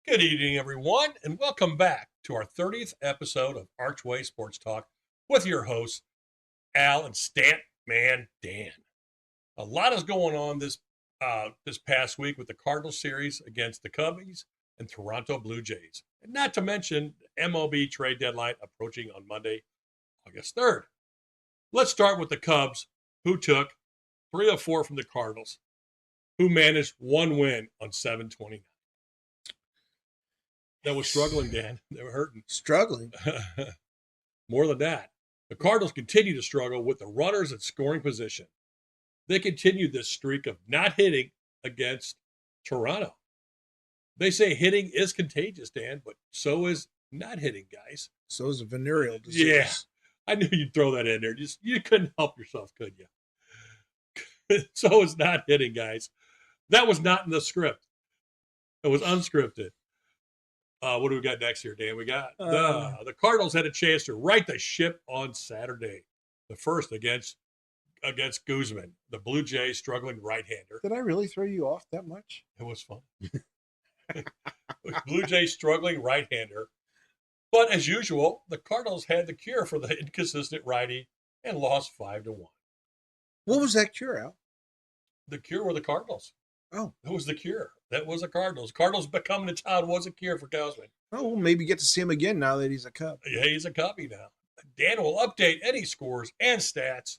Good evening, everyone, and welcome back to our 30th episode of Archway Sports Talk with your hosts, Al and Statman Dan. A lot is going on this past week with the Cardinals series against the Cubbies and Toronto Blue Jays, and not to mention the MLB trade deadline approaching on Monday, August 3rd. Let's start with the Cubs, who took 3 of 4 from the Cardinals, who managed one win on 7/29. That was struggling, Dan. They were hurting. Struggling? More than that, the Cardinals continue to struggle with the runners in scoring position. They continued this streak of not hitting against Toronto. They say hitting is contagious, Dan, but so is not hitting, guys. So is a venereal disease. Yeah, I knew you'd throw that in there. You couldn't help yourself, could you? So is not hitting, guys. That was not in the script. It was unscripted. What do we got next here, Dan? We got the Cardinals had a chance to right the ship on Saturday. The first against Guzman, the Blue Jays struggling right-hander. Did I really throw you off that much? It was fun. Blue Jays struggling right-hander. But as usual, the Cardinals had the cure for the inconsistent righty and lost 5-1. What was that cure, Al? The cure were the Cardinals. Oh. That was the cure. That was the Cardinals. Cardinals becoming a child was a cure for Guzman. Oh, we'll maybe get to see him again now that he's a Cub. Yeah, he's a Cubby now. Dan will update any scores and stats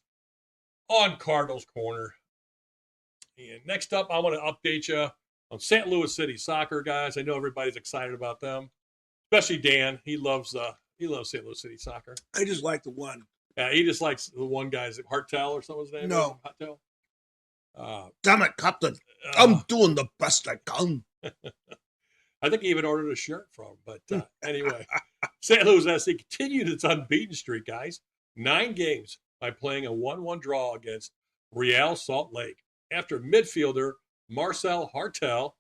on Cardinals Corner. And next up, I want to update you on St. Louis City Soccer, guys. I know everybody's excited about them, especially Dan. He loves St. Louis City Soccer. I just like the one. Yeah, he just likes the one guy. Is it Hartel or something? His name? No. Hartel. Damn it, Captain. I'm doing the best I can. I think he even ordered a shirt from him. But anyway, St. Louis SC continued its unbeaten streak, guys. 9 games by playing a 1-1 draw against Real Salt Lake after midfielder Marcel Hartel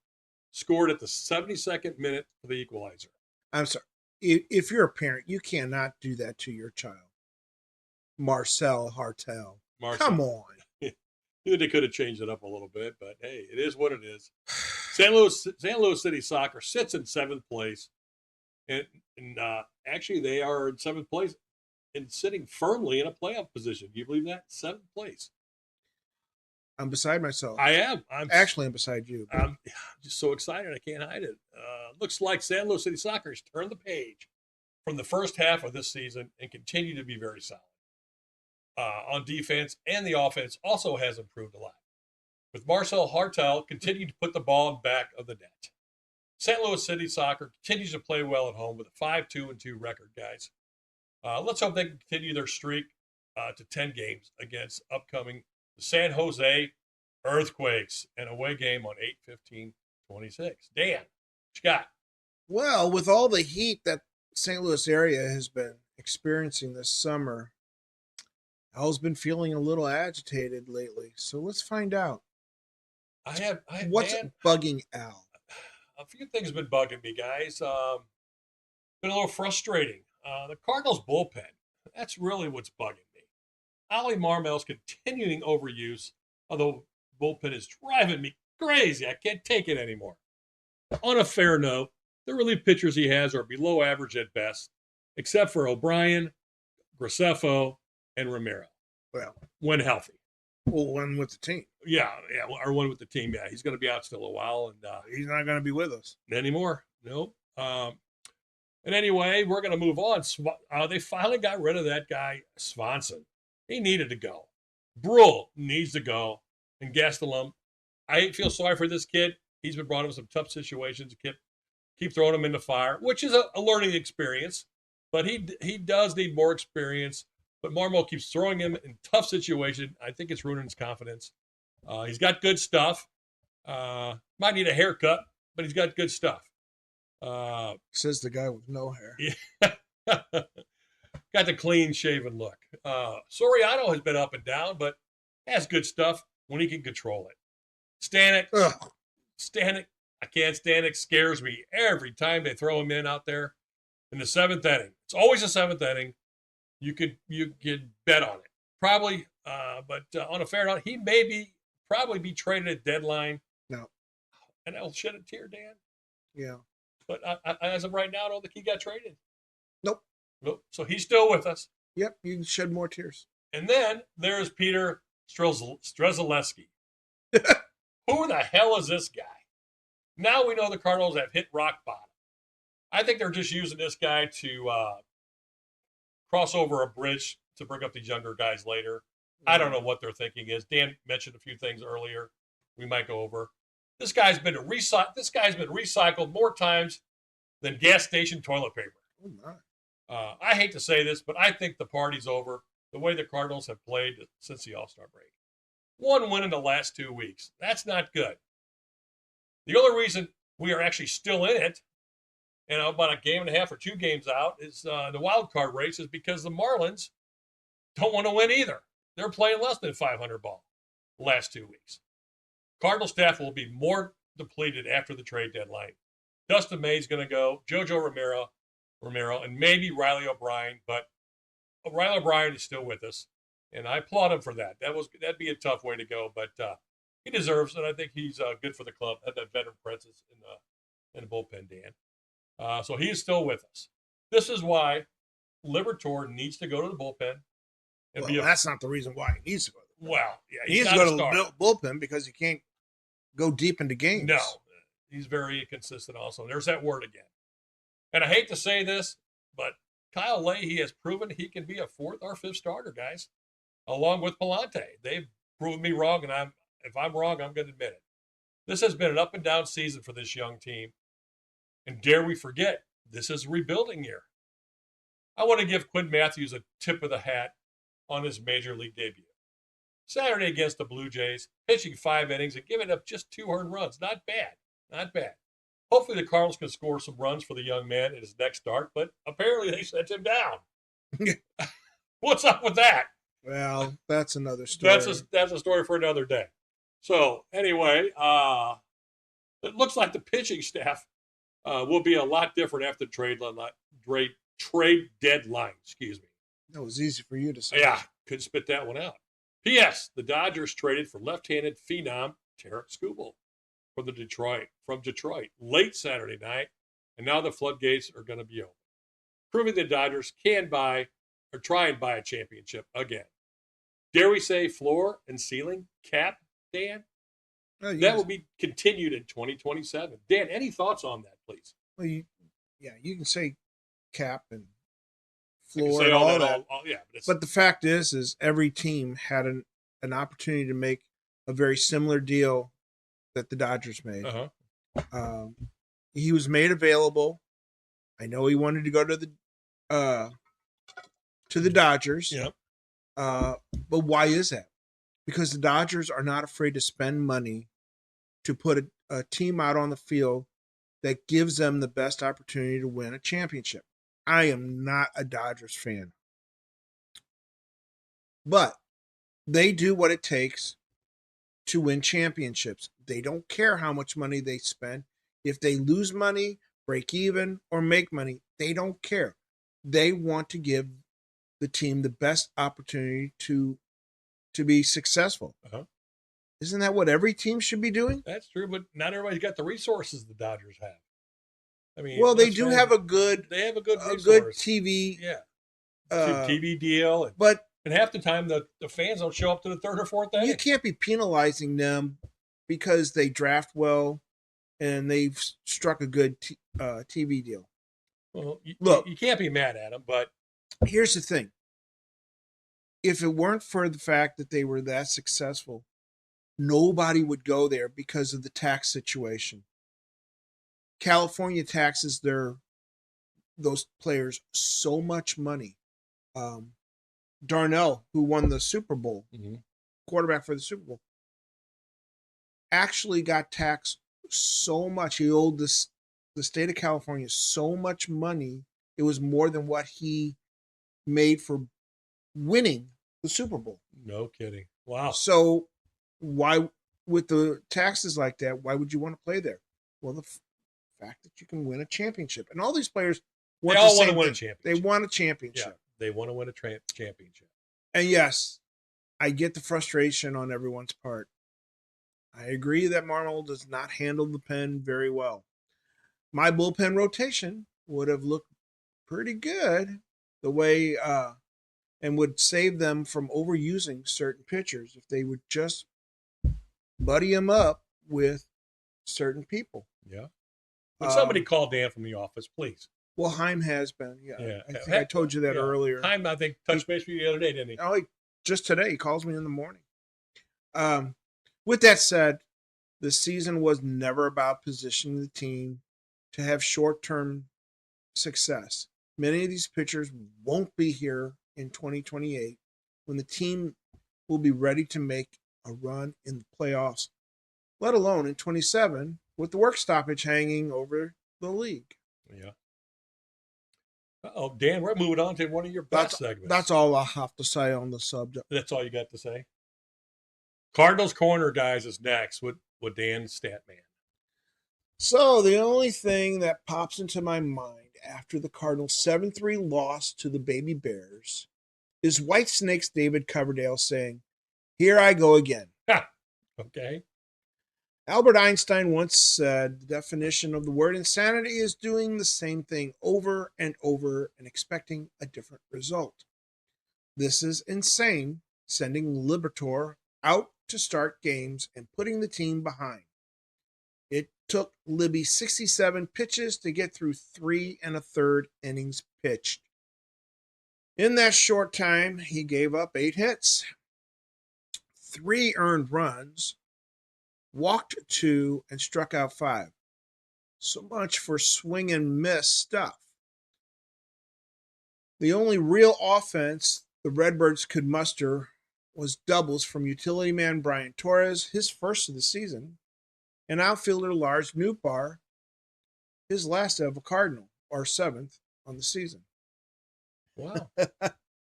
scored at the 72nd minute for the equalizer. I'm sorry. If you're a parent, you cannot do that to your child. Marcel Hartel. Come on. They could have changed it up a little bit, but hey, it is what it is. St. Louis City Soccer sits in 7th place, and actually they are in 7th place and sitting firmly in a playoff position. Do you believe that? 7th place. I'm beside myself. I am. I'm beside you. I'm just so excited. I can't hide it. Looks like St. Louis City Soccer has turned the page from the first half of this season and continue to be very solid. On defense, and the offense also has improved a lot, with Marcel Hartel continuing to put the ball in back of the net. St. Louis City Soccer continues to play well at home with a 5-2-2 record, guys. Let's hope they can continue their streak to 10 games against upcoming the San Jose Earthquakes, an away game on 8/15/26. Dan, what you got? Well, with all the heat that St. Louis area has been experiencing this summer, Al's been feeling a little agitated lately, so let's find out. What's bugging Al? A few things have been bugging me, guys. Been a little frustrating. The Cardinals bullpen, that's really what's bugging me. Ollie Marmel's continuing overuse of the bullpen is driving me crazy. I can't take it anymore. On a fair note, the relief pitchers he has are below average at best, except for O'Brien, Graceffo, and Romero. Well, when healthy. Well, when with the team. Yeah, or one with the team. Yeah, he's going to be out still a while, and he's not going to be with us anymore. Nope. And anyway, we're going to move on. They finally got rid of that guy Swanson. He needed to go. Brule needs to go, and Gastelum. I feel sorry for this kid. He's been brought in some tough situations. Keep throwing him in the fire, which is a learning experience. But he does need more experience. But Marmol keeps throwing him in tough situations. I think it's ruining his confidence. He's got good stuff. Might need a haircut, but he's got good stuff. Says the guy with no hair. Yeah. Got the clean-shaven look. Soriano has been up and down, but has good stuff when he can control it. Stanek, I can't stand it. Scares me every time they throw him in out there in the 7th inning. It's always a 7th inning. You could bet on it. Probably, but on a fair note, he may probably be traded at deadline. No. And I'll shed a tear, Dan. Yeah. But as of right now, I don't think he got traded. Nope. So he's still with us. Yep, you can shed more tears. And then there's Peter Strzelecki. Who the hell is this guy? Now we know the Cardinals have hit rock bottom. I think they're just using this guy to cross over a bridge to bring up these younger guys later. I don't know what their thinking is. Dan mentioned a few things earlier. We might go over. This guy's been recycled more times than gas station toilet paper. Oh my! I hate to say this, but I think the party's over. The way the Cardinals have played since the All-Star break, 1 win in the last 2 weeks. That's not good. The only reason we are actually still in it, and about a game and a half or 2 games out, is the wild card race, is because the Marlins don't want to win either. They're playing less than 500 ball the last 2 weeks. Cardinal staff will be more depleted after the trade deadline. Dustin May's going to go, JoJo Romero, and maybe Riley O'Brien, but Riley O'Brien is still with us, and I applaud him for that. That'd be a tough way to go, but he deserves it. I think he's good for the club. Had that veteran presence in the bullpen, Dan. So he is still with us. This is why Liberatore needs to go to the bullpen. That's not the reason why he needs to go to the bullpen. Well, yeah, he needs to go to the bullpen because he can't go deep into games. No, he's very inconsistent also. There's that word again. And I hate to say this, but Kyle Leahy has proven he can be a 4th or 5th starter, guys, along with Palante. They've proven me wrong, and if I'm wrong, I'm going to admit it. This has been an up and down season for this young team. And dare we forget, this is a rebuilding year. I want to give Quinn Matthews a tip of the hat on his major league debut. Saturday against the Blue Jays, pitching 5 innings and giving up just 2 earned runs. Not bad. Not bad. Hopefully the Cardinals can score some runs for the young man in his next start, but apparently they sent him down. What's up with that? Well, that's another story. That's a story for another day. So anyway, it looks like the pitching staff will be a lot different after trade deadline. Excuse me. That was easy for you to say. Yeah, couldn't spit that one out. P.S. The Dodgers traded for left-handed phenom Terrence Skubal from Detroit late Saturday night, and now the floodgates are going to be open, proving the Dodgers can buy or try and buy a championship again. Dare we say floor and ceiling cap, Dan? That will be continued in 2027. Dan, any thoughts on that, please? Well, you can say cap and floor and all that. But the fact is every team had an opportunity to make a very similar deal that the Dodgers made. He was made available. I know he wanted to go to the Dodgers. Yep. But why is that? Because the Dodgers are not afraid to spend money to put a team out on the field that gives them the best opportunity to win a championship. I am not a Dodgers fan. But they do what it takes to win championships. They don't care how much money they spend. If they lose money, break even, or make money, they don't care. They want to give the team the best opportunity to be successful. Isn't that what every team should be doing? That's true, but not everybody's got the resources the Dodgers have. I mean, well, they do have a good TV, TV deal, and half the time the fans don't show up to the 3rd or 4th inning. You can't be penalizing them because they draft well and they've struck a good TV deal. Well, you can't be mad at them, but here's the thing. If it weren't for the fact that they were that successful, nobody would go there because of the tax situation. California taxes those players so much money. Darnell, who won the Super Bowl, quarterback for the Super Bowl, actually got taxed so much. He owed the state of California so much money. It was more than what he made for winning the Super Bowl. No kidding. Wow. So why, with the taxes like that, why would you want to play there? Well, the fact that you can win a championship. And all these players want to win a championship. They want a championship. Yeah, they want to win a championship. And yes, I get the frustration on everyone's part. I agree that Marmol does not handle the pen very well. my bullpen rotation would have looked pretty good the way and would save them from overusing certain pitchers if they would just buddy them up with certain people. Yeah. Would somebody call Dan from the office, please? Well, Heim has been. Yeah. I think I told you that earlier. Heim, I think, touched base with you the other day, didn't he? Oh, just today. He calls me in the morning. With that said, the season was never about positioning the team to have short-term success. Many of these pitchers won't be here in 2028 when the team will be ready to make a run in the playoffs, let alone in 27 with the work stoppage hanging over the league. Yeah. Oh, Dan, we're moving on to one of your best segments. That's all I have to say on the subject. That's all you got to say? Cardinals Corner, guys, is next with Dan Statman. So the only thing that pops into my mind after the Cardinals' 7-3 loss to the Baby Bears is Whitesnake's David Coverdale saying, "Here I go again." Okay. Albert Einstein once said the definition of the word insanity is doing the same thing over and over and expecting a different result. This is insane, sending Liberatore out to start games and putting the team behind. It took Libby 67 pitches to get through 3 1/3 innings pitched. In that short time, he gave up 8 hits, 3 earned runs, walked 2, and struck out 5. So much for swing and miss stuff. The only real offense the Redbirds could muster was doubles from utility man Brian Torres, his first of the season, and outfielder Lars Nootbaar, his last of a Cardinal, or 7th on the season. Wow.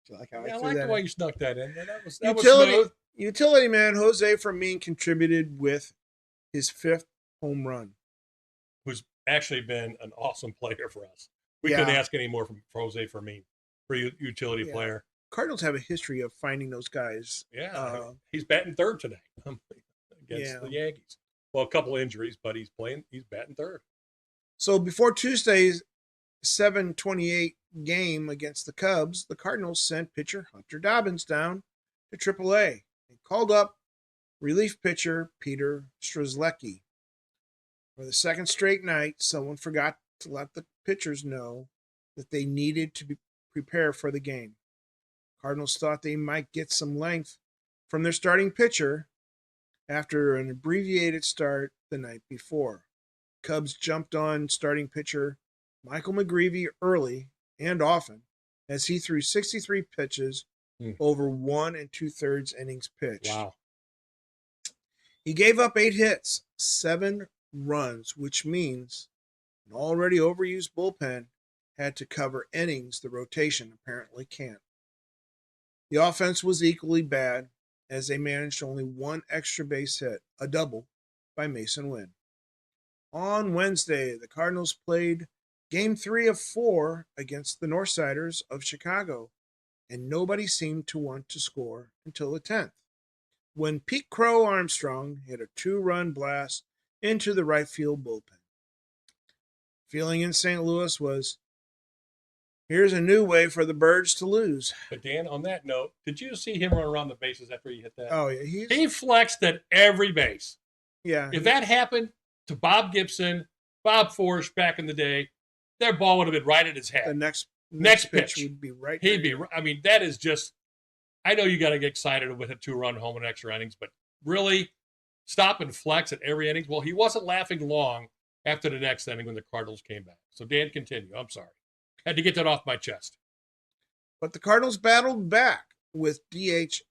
Like how I like the way you snuck that in. That was smooth. Utility man Jose Fermin contributed with his 5th home run. Who's actually been an awesome player for us. We couldn't ask any more from Jose Fermin for a utility player. Cardinals have a history of finding those guys. Yeah, he's batting third today against the Yankees. Well, a couple injuries, but he's batting third. So before Tuesday's 7:28 game against the Cubs, the Cardinals sent pitcher Hunter Dobbins down to AAA and called up relief pitcher Peter Strzelecki. For the second straight night, someone forgot to let the pitchers know that they needed to prepare for the game. Cardinals thought they might get some length from their starting pitcher after an abbreviated start the night before. Cubs jumped on starting pitcher Michael McGreevy early and often as he threw 63 pitches over 1 2/3 innings pitched. Wow. He gave up 8 hits, 7 runs, which means an already overused bullpen had to cover innings the rotation apparently can't. The offense was equally bad as they managed only 1 extra base hit, a double by Mason Wynn. On Wednesday, the Cardinals played Game 3 of 4 against the Northsiders of Chicago, and nobody seemed to want to score until the 10th, when Pete Crow Armstrong hit a 2-run blast into the right field bullpen. Feeling in St. Louis was, here's a new way for the Birds to lose. But Dan, on that note, did you see him run around the bases after he hit that? Oh, yeah. He flexed at every base. Yeah. If that happened to Bob Gibson, Bob Forsch back in the day, their ball would have been right at his head. The next pitch would be right. He'd be. I mean, that is just. I know you got to get excited with a 2-run home in extra innings, but really stop and flex at every inning. Well, he wasn't laughing long after the next inning when the Cardinals came back. So Dan, continue. I'm sorry, had to get that off my chest. But the Cardinals battled back with DH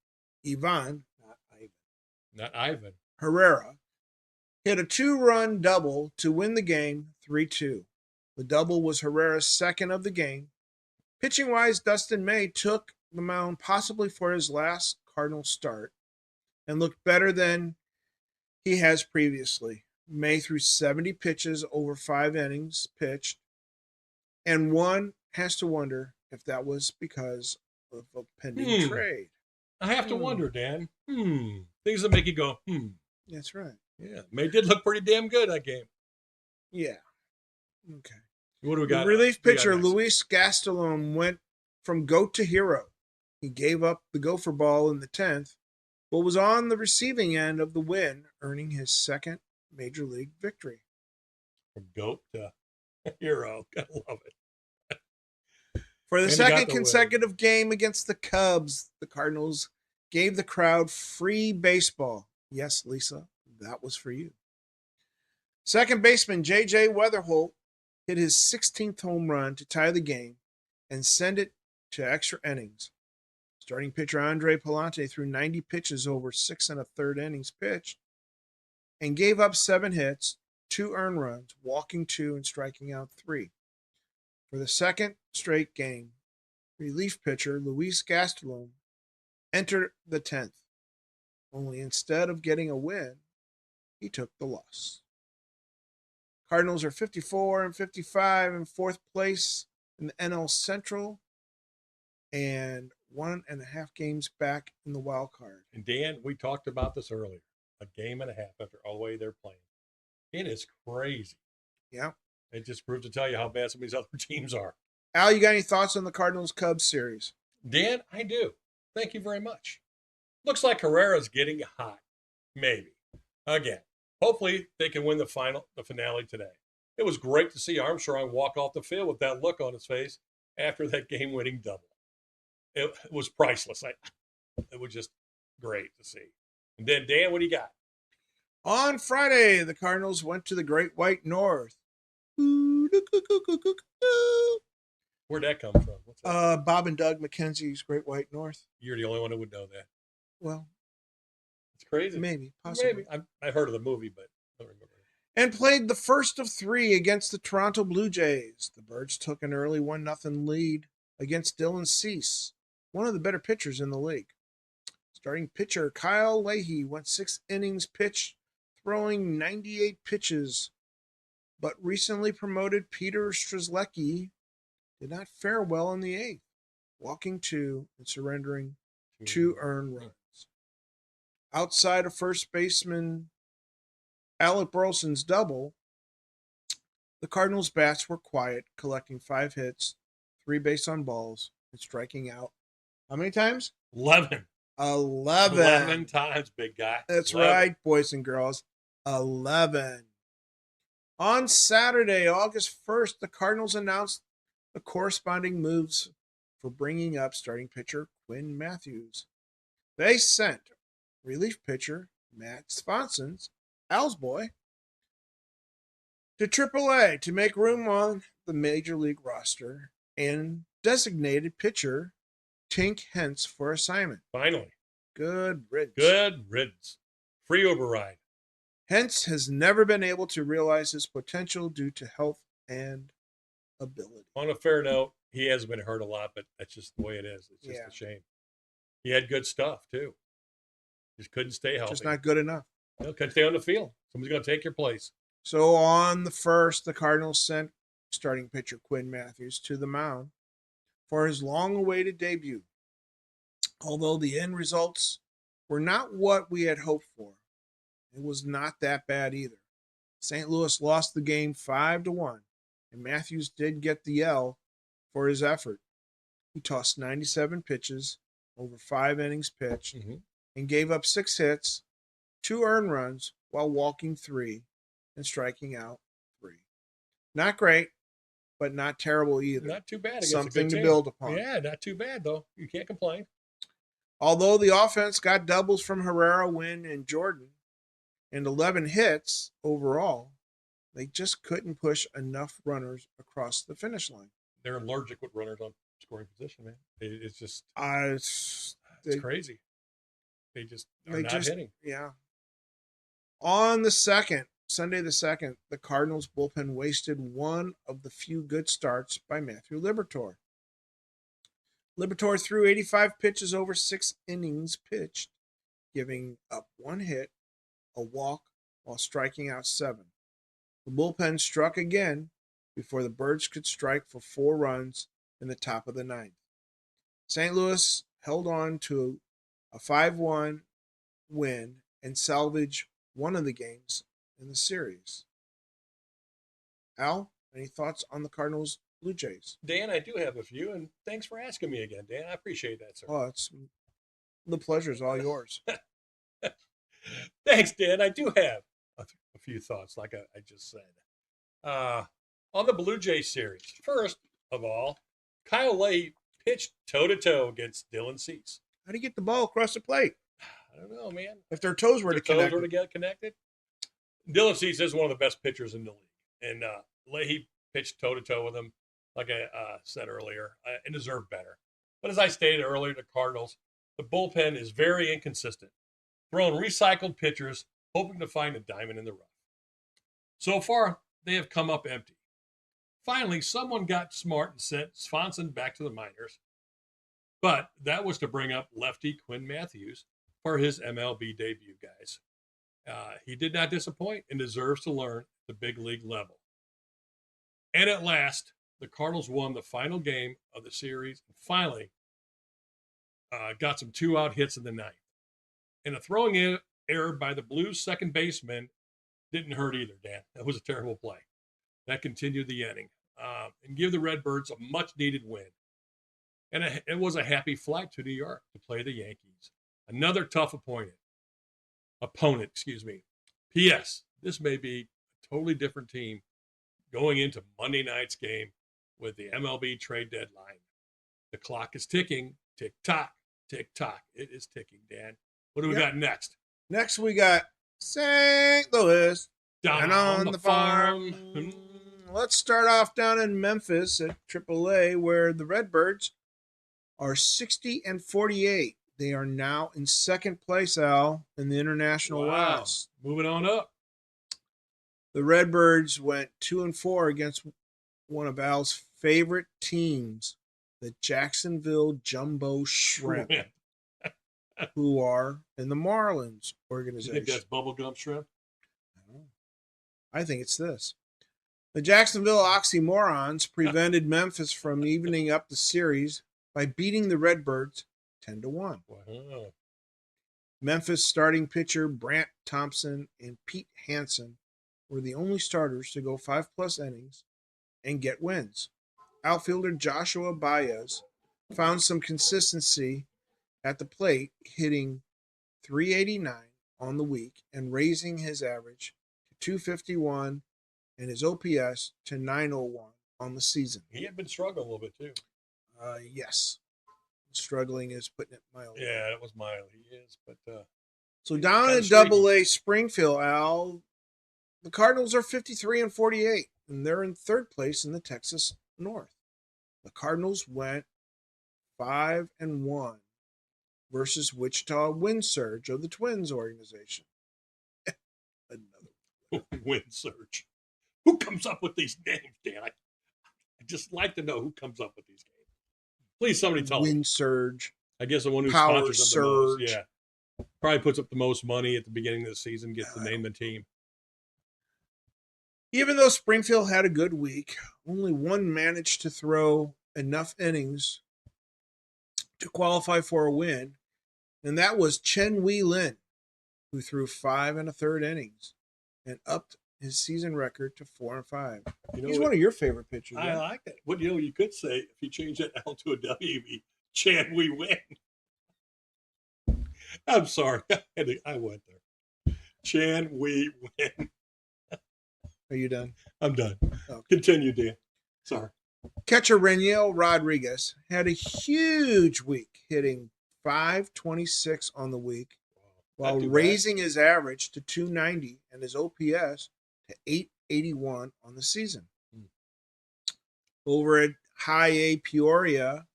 not Ivan Herrera hit a 2-run double to win the game 3-2. The double was Herrera's second of the game. Pitching-wise, Dustin May took the mound possibly for his last Cardinals start and looked better than he has previously. May threw 70 pitches over 5 innings pitched, and one has to wonder if that was because of a pending trade. I have to wonder, Dan. Things that make you go, That's right. Yeah, May did look pretty damn good that game. Yeah. Okay. What do we The got? relief pitcher, next? Luis Gastelum, went from goat to hero. He gave up the gopher ball in the 10th, but was on the receiving end of the win, earning his second major league victory. From goat to hero. Gotta love it. For the And he got second the win. consecutive game against the Cubs, the Cardinals gave the crowd free baseball. Yes, Lisa, that was for you. Second baseman J.J. Weatherholt hit his 16th home run to tie the game and send it to extra innings. Starting pitcher Andre Palante threw 90 pitches over 6 1/3 innings pitched and gave up 7 hits, 2 earned runs, walking 2 and striking out 3. For the second straight game, relief pitcher Luis Gastelum entered the 10th. Only instead of getting a win, he took the loss. Cardinals are 54 and 55 in fourth place in the NL Central and 1.5 games back in the wild card. And Dan, we talked about this earlier. A game and a half after all the way they're playing. It is crazy. Yeah. It just proves to tell you how bad some of these other teams are. Al, you got any thoughts on the Cardinals-Cubs series? Dan, I do. Thank you very much. Looks like Herrera's getting hot. Maybe. Again. Hopefully they can win the finale today. It was great to see Armstrong walk off the field with that look on his face after that game-winning double. It was priceless. It was just great to see. And then, Dan, what do you got? On Friday, the Cardinals went to the Great White North. Where'd that come from? What's that? Bob and Doug McKenzie's Great White North. You're the only one who would know that. Well, it's crazy. Maybe, possibly. Maybe. I've heard of the movie, but I don't remember. And played the first of 3 against the Toronto Blue Jays. The Birds took an early 1-0 lead against Dylan Cease, one of the better pitchers in the league. Starting pitcher Kyle Leahy went 6 innings pitched, throwing 98 pitches. But recently promoted Peter Strzelecki did not fare well in the 8th, walking 2 and surrendering 2 earned runs. Outside of first baseman Alec Burleson's double, the Cardinals' bats were quiet, collecting 5 hits, 3 base on balls, and striking out. How many times? 11. 11 times, big guy. That's 11. right, boys and girls. 11. On Saturday, August 1st, the Cardinals announced the corresponding moves for bringing up starting pitcher Quinn Matthews. They sent relief pitcher Matt Swanson's Al's boy to AAA to make room on the Major League roster and designated pitcher Tink Hence for assignment. Finally. Good riddance. Good riddance. Free override. Hence has never been able to realize his potential due to health and ability. On a fair note, he hasn't been hurt a lot, but that's just the way it is. It's just a shame. He had good stuff, too. Just couldn't stay healthy. Just not good enough. Couldn't stay on the field. Somebody's going to take your place. So on the 1st, the Cardinals sent starting pitcher Quinn Matthews to the mound for his long-awaited debut. Although the end results were not what we had hoped for, it was not that bad either. St. Louis lost the game 5-1, and Matthews did get the L for his effort. He tossed 97 pitches over 5 innings pitched and gave up 6 hits, 2 earned runs while walking 3 and striking out 3. Not great, but not terrible either. Not too bad. Something to build upon. Yeah, not too bad, though. You can't complain. Although the offense got doubles from Herrera, Wynn, and Jordan, and 11 hits overall, they just couldn't push enough runners across the finish line. They're allergic with runners on scoring position, man. It's just it's crazy. They just are not hitting. Yeah. On the 2nd, Sunday the 2nd, the Cardinals bullpen wasted one of the few good starts by Matthew Liberatore. Liberatore threw 85 pitches over 6 innings pitched, giving up 1 hit, a walk, while striking out 7. The bullpen struck again before the Birds could strike for 4 runs in the top of the 9th. St. Louis held on to a 5-1 win and salvaged one of the games in the series. Al? Any thoughts on the Cardinals Blue Jays? Dan, I do have a few, and thanks for asking me again, Dan. I appreciate that, sir. Oh, the pleasure's all yours. Thanks, Dan. I do have a few thoughts, like I just said. On the Blue Jay series, first of all, Kyle Leahy pitched toe-to-toe against Dylan Cease. How do you get the ball across the plate? I don't know, man. If their toes were to connect. Get connected. Dylan Cease is one of the best pitchers in the league. And Leahy pitched toe-to-toe with him, like I said earlier, and deserved better. But as I stated earlier, the Cardinals, the bullpen is very inconsistent, throwing recycled pitchers, hoping to find a diamond in the rough. So far, they have come up empty. Finally, someone got smart and sent Swanson back to the minors. But that was to bring up lefty Quinn Matthews for his MLB debut, guys. He did not disappoint and deserves to learn at the big league level. And at last, the Cardinals won the final game of the series and finally got some 2-out hits in the ninth. And a throwing error by the Blues second baseman didn't hurt either, Dan. That was a terrible play. That continued the inning and give the Redbirds a much-needed win. And it was a happy flight to New York to play the Yankees. Another tough opponent. P.S. This may be a totally different team going into Monday night's game with the MLB trade deadline. The clock is ticking. Tick-tock, tick-tock. It is ticking, Dan. What do we got next? Next, we got St. Louis. Down on the farm. Let's start off down in Memphis at AAA, where the Redbirds are 60-48. They are now in second place, Al, in the International West. Moving on up. The Redbirds went 2-4 against one of Al's favorite teams, the Jacksonville Jumbo Shrimp, who are in the Marlins organization. You think that's bubblegum shrimp? I think it's this. The Jacksonville Oxymorons prevented Memphis from evening up the series by beating the Redbirds 10-1. Wow. Memphis starting pitcher Brant Thompson and Pete Hansen were the only starters to go 5+ innings and get wins. Outfielder Joshua Baez found some consistency at the plate, hitting .389 on the week and raising his average to .251 and his OPS to .901 on the season. He had been struggling a little bit too. Yes. Struggling is putting it mildly. Yeah, it was mild. He is, but so down in Double-A Springfield, Al, the Cardinals are 53-48, and they're in third place in the Texas North. The Cardinals went 5-1 versus Wichita Wind Surge of the Twins organization. Another Wind Surge. Who comes up with these names, Dan? I just like to know who comes up with these names. Please, somebody tell me. Wind Surge. I guess the one who Power sponsors them the most. Yeah. Probably puts up the most money at the beginning of the season, gets to name the team. Even though Springfield had a good week, only one managed to throw enough innings to qualify for a win, and that was Chen Wei Lin, who threw 5 1/3 innings and upped his season record to 4-5. He's one of your favorite pitchers. I like that. What you could say if you change that L to a W, it'd be Chan We Win. I'm sorry, I went there. Chan We Win. Are you done? I'm done. Okay. Continue, Dan. Sorry. Catcher Reniel Rodriguez had a huge week, hitting .526 on the week, while raising his average to .290 and his OPS to .881 on the season. Over at High A Peoria,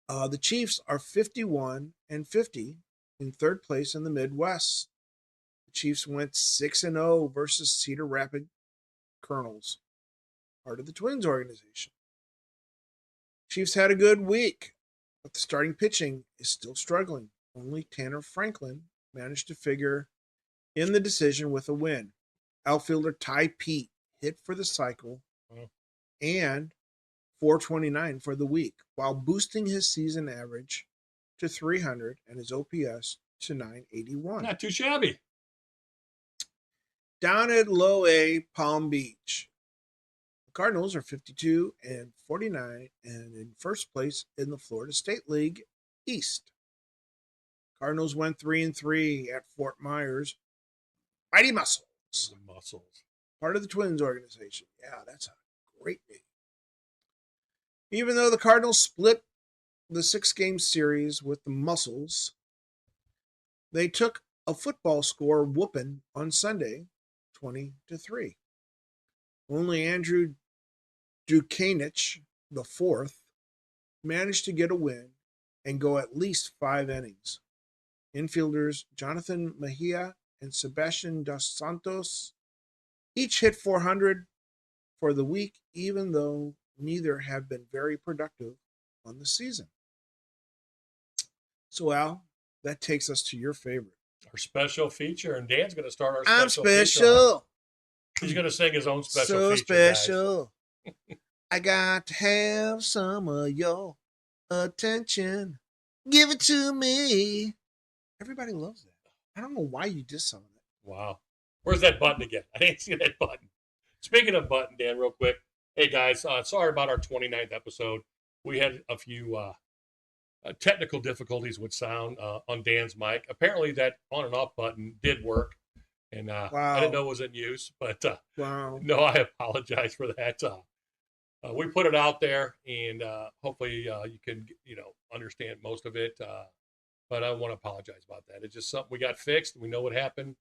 the Chiefs are 51-50 in third place in the Midwest. The Chiefs went 6-0 versus Cedar Rapids Colonels, part of the Twins organization. Chiefs had a good week, but the starting pitching is still struggling. Only Tanner Franklin managed to figure in the decision with a win. Outfielder Ty Pete hit for the cycle and .429 for the week, while boosting his season average to .300 and his OPS to .981. Not too shabby. Down at Low A Palm Beach, Cardinals are 52-49 and in first place in the Florida State League East. Cardinals went 3-3 at Fort Myers. Mighty Muscles. Muscles. Part of the Twins organization. Yeah, that's a great name. Even though the Cardinals split the 6-game series with the Muscles, they took a football score whooping on Sunday, 20-3. Only Andrew Dukanich, the fourth, managed to get a win and go at least 5 innings. Infielders Jonathan Mejia and Sebastian Dos Santos each hit 400 for the week, even though neither have been very productive on the season. So, Al, that takes us to your favorite. Our special feature, and Dan's going to start our I'm special feature. special. He's going to sing his own special So feature, special. I got to have some of your attention. Give it to me. Everybody loves that. I don't know why you did some of it. Wow. Where's that button again? I didn't see that button. Speaking of button, Dan, real quick. Hey, guys, sorry about our 29th episode. We had a few technical difficulties with sound on Dan's mic. Apparently, that on and off button did work. And Wow. I didn't know it was in use. But Wow. no, I apologize for that. We put it out there, and hopefully you can, understand most of it. But I want to apologize about that. It's just something we got fixed. We know what happened.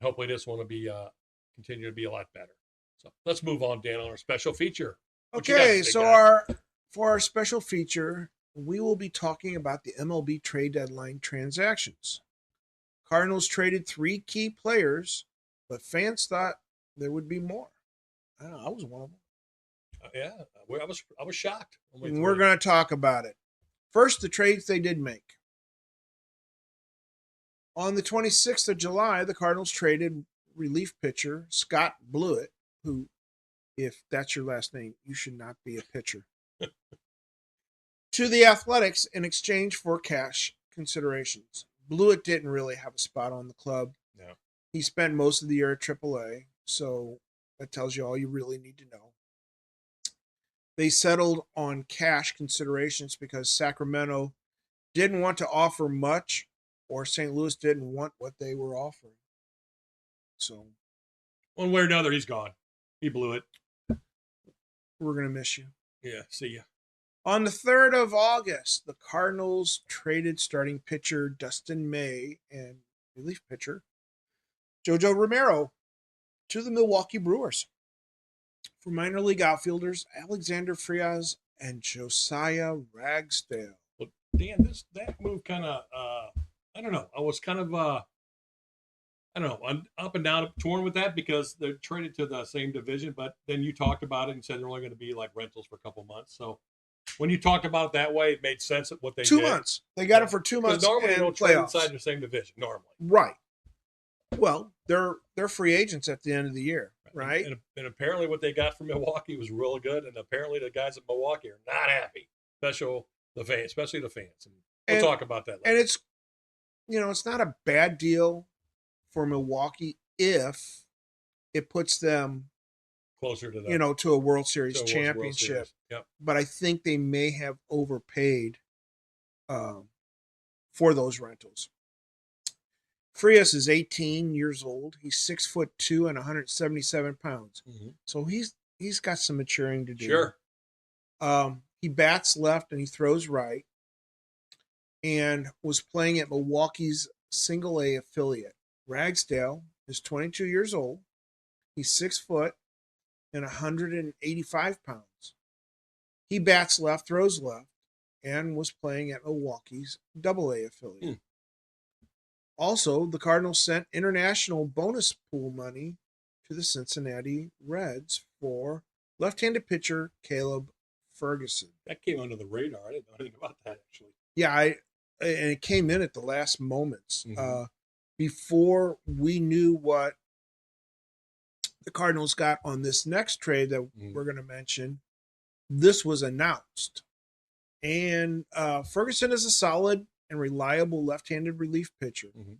Hopefully this one will be continue to be a lot better. So let's move on, Dan, on our special feature. Okay, so for our special feature, we will be talking about the MLB trade deadline transactions. Cardinals traded 3 key players, but fans thought there would be more. I don't know, I was one of them. Yeah, I was shocked. And we're going to talk about it. First, the trades they did make. On the 26th of July, the Cardinals traded relief pitcher Scott Blewett, who, if that's your last name, you should not be a pitcher, to the Athletics in exchange for cash considerations. Blewett didn't really have a spot on the club. No. He spent most of the year at AAA, so that tells you all you really need to know. They settled on cash considerations because Sacramento didn't want to offer much, or St. Louis didn't want what they were offering. So, one way or another, he's gone. He blew it. We're going to miss you. Yeah, see ya. On the 3rd of August, the Cardinals traded starting pitcher Dustin May and relief pitcher Jojo Romero to the Milwaukee Brewers for minor league outfielders Alexander Frias and Josiah Ragsdale. Well, Dan, that move kind of, I don't know. I was kind of, I don't know, I'm up and down, torn with that because they're traded to the same division, but then you talked about it and said they're only going to be like rentals for a couple months. So when you talked about it that way, it made sense what they did. 2 months. They got him for 2 months. Normally, they don't trade inside the same division, normally. Right. Well, they're free agents at the end of the year, right? And apparently what they got from Milwaukee was really good, and apparently the guys at Milwaukee are not happy, especially the fans. And we'll talk about that later. And it's, it's not a bad deal for Milwaukee if it puts them closer to to a World Series championship. World Series. Yep. But I think they may have overpaid for those rentals. Frias is 18 years old. He's 6'2" and 177 pounds. Mm-hmm. So he's got some maturing to do. Sure. He bats left and he throws right, and was playing at Milwaukee's Single A affiliate. Ragsdale is 22 years old. He's 6 foot and 185 pounds. He bats left, throws left, and was playing at Milwaukee's Double A affiliate. Also, the Cardinals sent international bonus pool money to the Cincinnati Reds for left-handed pitcher Caleb Ferguson. That came under the radar. I didn't know anything about that, actually. Yeah, and it came in at the last moments. Mm-hmm. Before we knew what the Cardinals got on this next trade that we're going to mention, this was announced. And Ferguson is a solid and reliable left-handed relief pitcher. Mm-hmm.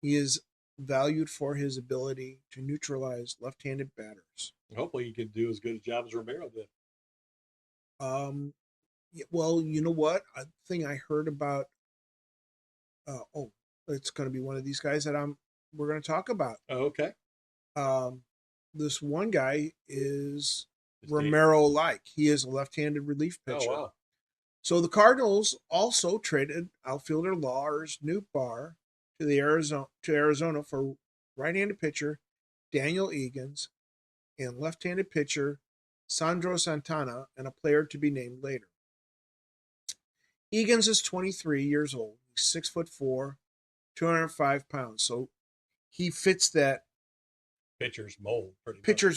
He is valued for his ability to neutralize left-handed batters. Hopefully he can do as good a job as Romero did. Well, you know what? A thing I heard about. It's going to be one of these guys that we're going to talk about. Oh, okay. This one guy is Romero-like. He is a left-handed relief pitcher. Oh, wow. So the Cardinals also traded outfielder Lars Nootbaar to Arizona for right-handed pitcher Daniel Egan's and left-handed pitcher Sandro Santana and a player to be named later. Egan's is 23 years old. He's 6'4", 205 pounds. So he fits that pitcher's mold.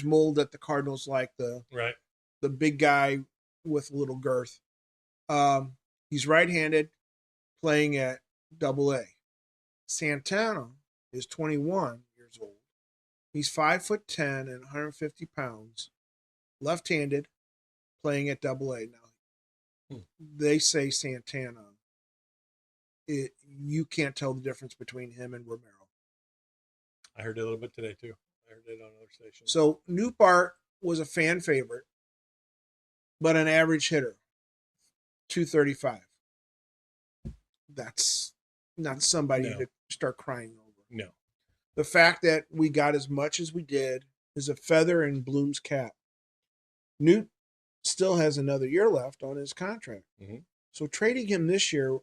Mold that the Cardinals like, the big guy with a little girth. He's right-handed, playing at Double-A. Santana is 21 years old. He's 5'10" and 150 pounds, left-handed, playing at Double-A. Now, they say Santana. You can't tell the difference between him and Romero. I heard it a little bit today too. I heard it on another station. So Nootbaar was a fan favorite, but an average hitter. 235. That's not somebody to start crying over. No. The fact that we got as much as we did is a feather in Bloom's cap. Newt still has another year left on his contract. Mm-hmm. So trading him this year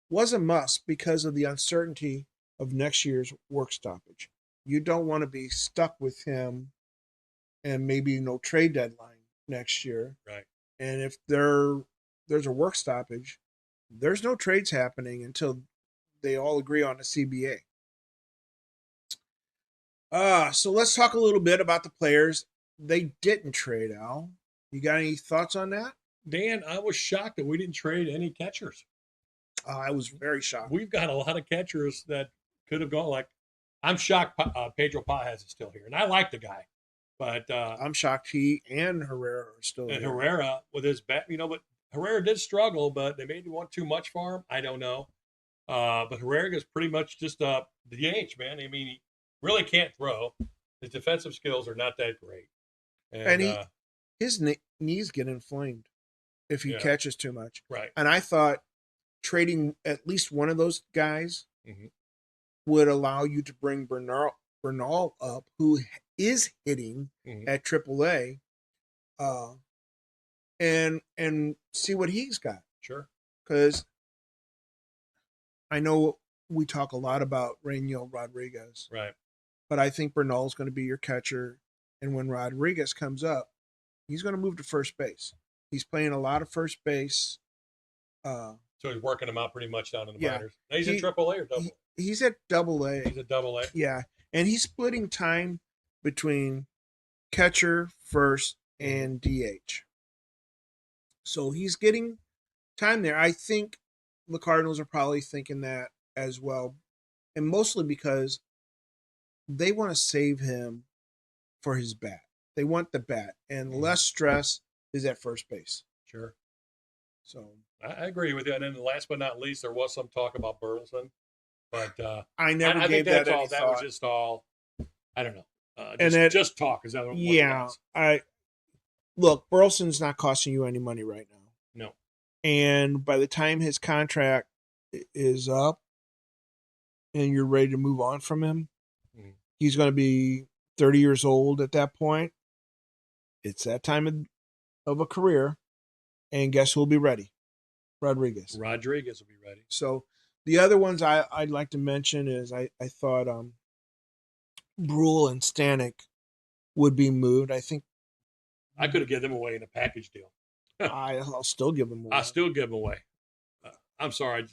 was a must because of the uncertainty of next year's work stoppage. You don't want to be stuck with him and maybe no trade deadline next year. Right. And if there's a work stoppage, there's no trades happening until they all agree on a CBA. So let's talk a little bit about the players they didn't trade, Al. You got any thoughts on that? Dan, I was shocked that we didn't trade any catchers. I was very shocked. We've got a lot of catchers that could have gone. Like, I'm shocked Pedro Paz is still here. And I like the guy. But I'm shocked he and Herrera are still here. And here. Herrera with his bat, but Herrera did struggle, but they maybe want too much for him. I don't know. But Herrera is pretty much just the DH, man. I mean, he really can't throw. His defensive skills are not that great. And his knees get inflamed if he catches too much. Right. And I thought trading at least one of those guys would allow you to bring Bernal up, who is hitting at AAA, and see what he's got. Sure. Because I know we talk a lot about Rainiel Rodriguez. Right. But I think Bernal's going to be your catcher. And when Rodriguez comes up, he's going to move to first base. He's playing a lot of first base. So he's working him out pretty much down in the minors. Now he's in AAA or Double A? He's at Double-A. He's at Double-A. Yeah. And he's splitting time between catcher, first, and DH. So he's getting time there. I think the Cardinals are probably thinking that as well. And mostly because they want to save him for his bat. They want the bat. And less stress is at first base. Sure. So I agree with you. And then last but not least, there was some talk about Burleson. But I never gave that any thought. That was just all, I don't know. Just talk. Is that what it was? Look, Burleson's not costing you any money right now. No. And by the time his contract is up and you're ready to move on from him, he's going to be 30 years old at that point. It's that time of a career. And guess who'll be ready? Rodriguez will be ready. So the other ones I'd like to mention is I thought Brule and Stanek would be moved. I think I could have given them away in a package deal. I'll still give them away. I'll still give them away. I'm sorry,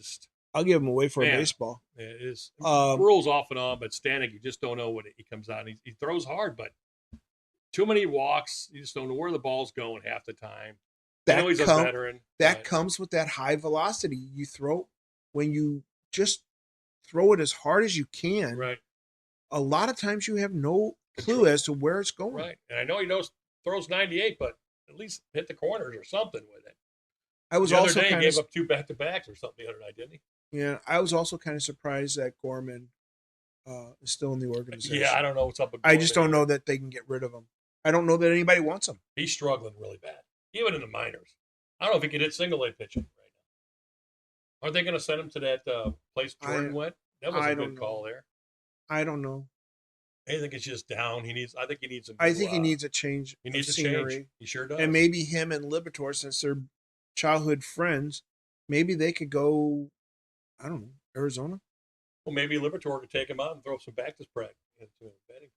I'll give them away for a baseball. It is. Brule's off and on, but Stanek, you just don't know when he comes out. He throws hard, but too many walks. You just don't know where the ball's going half the time. I know he's a veteran. That comes with that high velocity you throw. When you just throw it as hard as you can, right? A lot of times you have no clue as to where it's going. Right. And I know he throws 98, but at least hit the corners or something with it. I was the also other day he gave up 2 back-to-backs or something the other night, didn't he? Yeah, I was also kind of surprised that Gorman is still in the organization. Yeah, I don't know what's up with I just don't know that they can get rid of him. I don't know that anybody wants him. He's struggling really bad, even in the minors. I don't know if he can hit single-A pitching right now. Are they going to send him to that place Jordan went? That was a good call there. I don't know. I think it's just down. I think he needs he needs a change. He needs of a scenery. change. He sure does. And maybe him and Liberatore, since they're childhood friends, maybe they could go, I don't know, Arizona? Well, maybe Liberatore could take him out and throw some batting practice.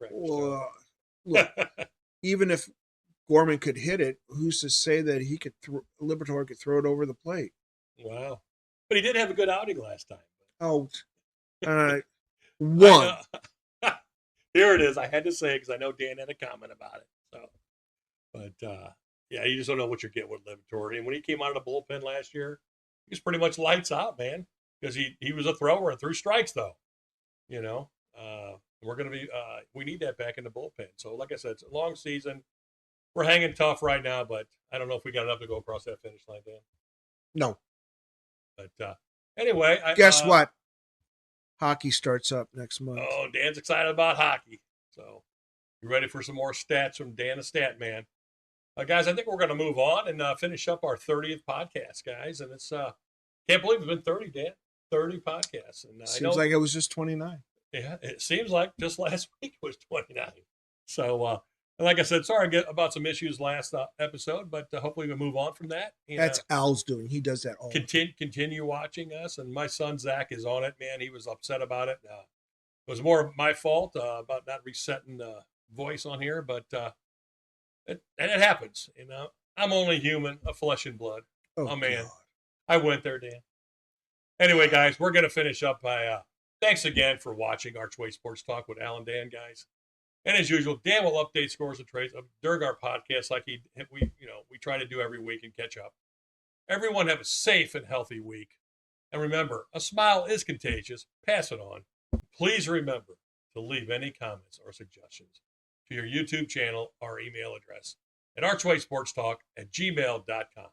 Well, look, even if Gorman could hit it, who's to say that Liberatore could throw it over the plate? Wow. But he did have a good outing last time. Oh, one. Here it is. I had to say it because I know Dan had a comment about it. So, but yeah, you just don't know what you're getting with Liberatore. And when he came out of the bullpen last year, he was pretty much lights out, man. Because he was a thrower and threw strikes, though. You know, we're going to be we need that back in the bullpen. So, like I said, it's a long season. We're hanging tough right now, but I don't know if we got enough to go across that finish line, Dan. No. But anyway, guess what? Hockey starts up next month. Oh, Dan's excited about hockey. So, you ready for some more stats from Dan the Stat Man? Guys, I think we're going to move on and finish up our 30th podcast, guys. And it's can't believe it's been 30, Dan. 30 podcasts. And seems like it was just 29. Yeah, it seems like just last week was 29. So, like I said, sorry about some issues last episode, but hopefully we move on from that. And, that's Al's doing. He does that all. Continue watching us. And my son, Zach, is on it, man. He was upset about it. It was more my fault about not resetting the voice on here, but it happens. You know, I'm only human, a flesh and blood. Oh man. God. I went there, Dan. Anyway, guys, we're going to finish up by thanks again for watching Archway Sports Talk with Al and Dan, guys. And as usual, Dan will update scores and trades during our podcast like we try to do every week and catch up. Everyone have a safe and healthy week. And remember, a smile is contagious. Pass it on. Please remember to leave any comments or suggestions to your YouTube channel or email address at ArchwaySportsTalk@gmail.com.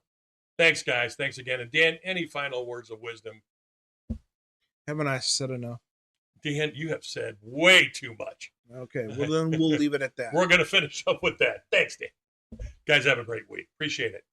Thanks, guys. Thanks again. And Dan, any final words of wisdom? Haven't I said enough? Dan, you have said way too much. Okay, well then we'll leave it at that. We're going to finish up with that. Thanks, Dan. Guys, have a great week. Appreciate it.